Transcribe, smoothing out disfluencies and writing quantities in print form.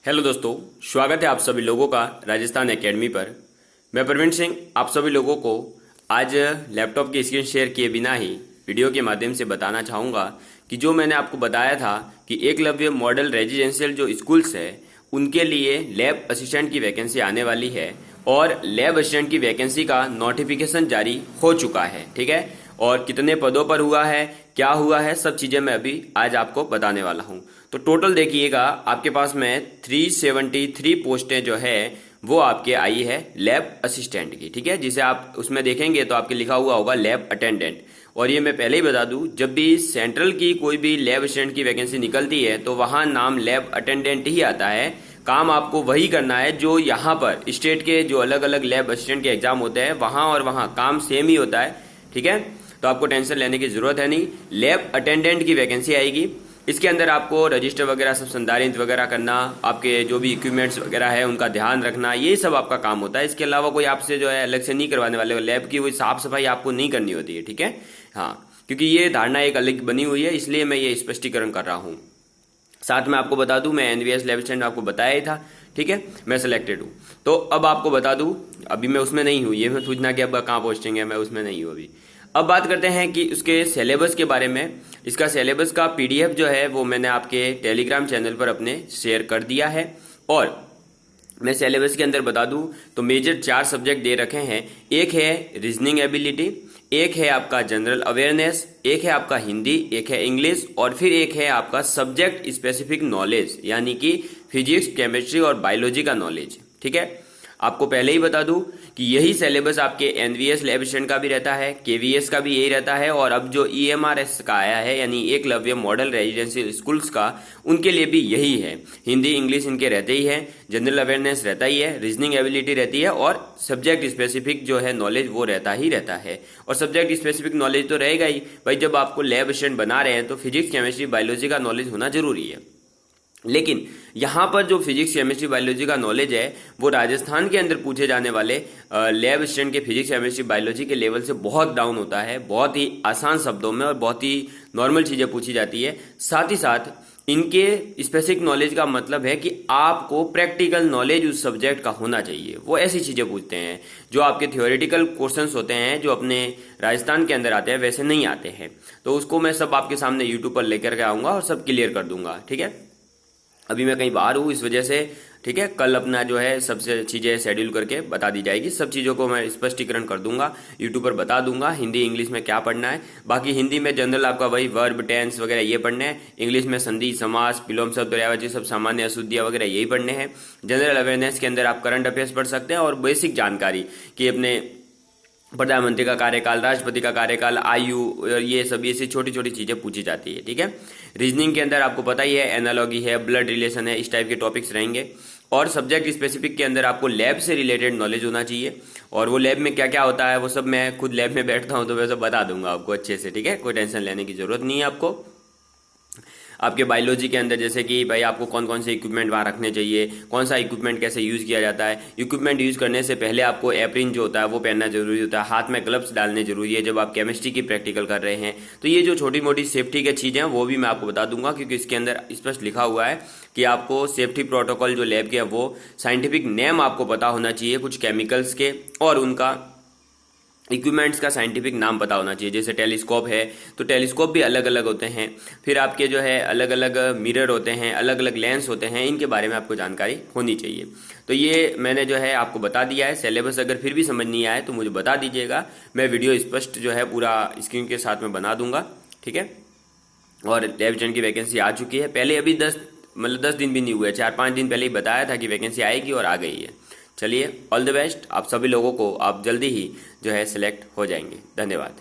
Hello दोस्तों, स्वागत है आप सभी लोगों का राजस्थान एकेडमी पर। मैं प्रवीण सिंह आप सभी लोगों को आज लैपटॉप की स्क्रीन शेयर किए बिना ही वीडियो के माध्यम से बताना चाहूँगा कि जो मैंने आपको बताया था कि एकलव्य मॉडल रेजिडेंशियल जो स्कूल्स है उनके लिए लैब असिस्टेंट की वैकेंसी आने वाली है और लैब असिस्टेंट की वैकेंसी का नोटिफिकेशन जारी हो चुका है। ठीक है, और कितने पदों पर हुआ है, क्या हुआ है, सब चीजें मैं अभी आज आपको बताने वाला हूं। तो टोटल देखिएगा, आपके पास में 373 पोस्टें जो है वो आपके आई है लैब असिस्टेंट की। ठीक है, जिसे आप उसमें देखेंगे तो आपके लिखा हुआ होगा लैब अटेंडेंट। और ये मैं पहले ही बता दूं, जब भी सेंट्रल की कोई भी लैब असिस्टेंट की वैकेंसी निकलती है तो वहां नाम लैब अटेंडेंट ही आता है। काम आपको वही करना है जो यहाँ पर स्टेट के जो अलग अलग लैब असिस्टेंट के एग्जाम होते हैं वहां और वहां काम सेम ही होता है। ठीक है, तो आपको टेंशन लेने की जरूरत है नहीं। लैब अटेंडेंट की वैकेंसी आएगी, इसके अंदर आपको रजिस्टर वगैरह सब संधारित वगैरह करना, आपके जो भी इक्विपमेंट्स वगैरह है उनका ध्यान रखना, ये सब आपका काम होता है। इसके अलावा कोई आपसे जो है अलग से नहीं करवाने वाले, लैब की कोई साफ सफाई आपको नहीं करनी होती है। ठीक है, हाँ, क्योंकि ये धारणा एक अलग बनी हुई है, इसलिए मैं ये स्पष्टीकरण कर रहा हूँ। साथ में आपको बता दूं, मैं एनवीएस लैब असिस्टेंट आपको बताया ही था। ठीक है, मैं सिलेक्टेड हूँ। तो अब आपको बता दूं, अभी मैं उसमें नहीं हूँ, ये मैं पूछना कि अब कहाँ पोस्टिंग है, मैं उसमें नहीं हूँ अभी। अब बात करते हैं कि उसके सिलेबस के बारे में। इसका सिलेबस का पीडीएफ जो है वो मैंने आपके टेलीग्राम चैनल पर अपने शेयर कर दिया है। और मैं सिलेबस के अंदर बता दूं तो मेजर 4 सब्जेक्ट दे रखे हैं। एक है रीजनिंग एबिलिटी, एक है आपका जनरल अवेयरनेस, एक है आपका हिंदी, एक है इंग्लिश, और फिर एक है आपका सब्जेक्ट स्पेसिफिक नॉलेज, यानी कि फिजिक्स, केमिस्ट्री और बायोलॉजी का नॉलेज। ठीक है, आपको पहले ही बता दूं कि यही सिलेबस आपके एनवीएस लैब असिस्टेंट का भी रहता है, केवीएस का भी यही रहता है, और अब जो ईएमआरएस का आया है यानी एकलव्य मॉडल रेजिडेंशियल स्कूल्स का, उनके लिए भी यही है। हिंदी इंग्लिश इनके रहते ही है, जनरल अवेयरनेस रहता ही है, रीजनिंग एबिलिटी रहती है, और सब्जेक्ट स्पेसिफिक जो है नॉलेज वो रहता ही रहता है। और सब्जेक्ट स्पेसिफिक नॉलेज तो रहेगा ही भाई, जब आपको लैब असिस्टेंट बना रहे हैं तो फिजिक्स केमिस्ट्री बायोलॉजी का नॉलेज होना जरूरी है। लेकिन यहाँ पर जो फिजिक्स केमिस्ट्री बायोलॉजी का नॉलेज है वो राजस्थान के अंदर पूछे जाने वाले लैब असिस्टेंट के फिजिक्स केमिस्ट्री बायोलॉजी के लेवल से बहुत डाउन होता है। बहुत ही आसान शब्दों में और बहुत ही नॉर्मल चीजें पूछी जाती है। साथ ही साथ इनके स्पेसिफिक नॉलेज का मतलब है कि आपको प्रैक्टिकल नॉलेज उस सब्जेक्ट का होना चाहिए। वो ऐसी चीजें पूछते हैं जो आपके थियोरेटिकल क्वेश्चंस होते हैं जो अपने राजस्थान के अंदर आते हैं वैसे नहीं आते हैं। तो उसको मैं सब आपके सामने यूट्यूब पर लेकर के आऊंगा और सब क्लियर कर दूंगा। ठीक है, अभी मैं कहीं बाहर हूँ इस वजह से। ठीक है, कल अपना जो है सबसे चीजें शेड्यूल करके बता दी जाएगी। सब चीजों को मैं स्पष्टीकरण कर दूंगा, यूट्यूब पर बता दूंगा हिंदी इंग्लिश में क्या पढ़ना है। बाकी हिंदी में जनरल आपका वही वर्ब टेंस वगैरह ये पढ़ने हैं, इंग्लिश में संधि समास विलोम शब्द पर्यायवाची सब सामान्य अशुद्धियां वगैरह यही पढ़ने हैं। जनरल अवेयरनेस के अंदर आप करंट अफेयर्स पढ़ सकते हैं और बेसिक जानकारी कि अपने प्रधानमंत्री का कार्यकाल, राष्ट्रपति का कार्यकाल, आयु, ये सब ऐसी छोटी छोटी चीजें पूछी जाती है। ठीक है, रीजनिंग के अंदर आपको पता ही है एनालॉगी है, ब्लड रिलेशन है, इस टाइप के टॉपिक्स रहेंगे। और सब्जेक्ट स्पेसिफिक के अंदर आपको लैब से रिलेटेड नॉलेज होना चाहिए, और वो लैब में क्या क्या होता है वो सब मैं खुद लैब में बैठता हूं तो मैं सब बता दूंगा आपको अच्छे से। ठीक है, कोई टेंशन लेने की जरूरत नहीं है आपको। आपके बायोलॉजी के अंदर जैसे कि भाई आपको कौन कौन से इक्विपमेंट वहाँ रखने चाहिए, कौन सा इक्विपमेंट कैसे यूज किया जाता है। इक्विपमेंट यूज करने से पहले आपको एप्रिन जो होता है वो पहनना जरूरी होता है, हाथ में ग्लव्स डालने जरूरी है जब आप केमिस्ट्री की प्रैक्टिकल कर रहे हैं। तो ये जो छोटी मोटी सेफ्टी की चीजें हैं वो भी मैं आपको बता दूंगा, क्योंकि इसके अंदर स्पष्ट लिखा हुआ है कि आपको सेफ्टी प्रोटोकॉल जो लैब के है वो साइंटिफिक नेम आपको पता होना चाहिए कुछ केमिकल्स के, और उनका इक्विपमेंट्स का साइंटिफिक नाम पता होना चाहिए। जैसे टेलीस्कोप है तो टेलीस्कोप भी अलग अलग होते हैं, फिर आपके जो है अलग अलग मिरर होते हैं, अलग अलग लेंस होते हैं, इनके बारे में आपको जानकारी होनी चाहिए। तो ये मैंने जो है आपको बता दिया है। सिलेबस अगर फिर भी समझ नहीं आए तो मुझे बता दीजिएगा, मैं वीडियो स्पष्ट जो है पूरा स्क्रीन के साथ में बना दूंगा। ठीक है, और लैब असिस्टेंट की वैकेंसी आ चुकी है पहले, अभी 10 दिन भी नहीं हुए, 4-5 दिन पहले ही बताया था कि वैकेंसी आएगी और आ गई है। चलिए, ऑल द बेस्ट आप सभी लोगों को, आप जल्दी ही जो है सिलेक्ट हो जाएंगे। धन्यवाद।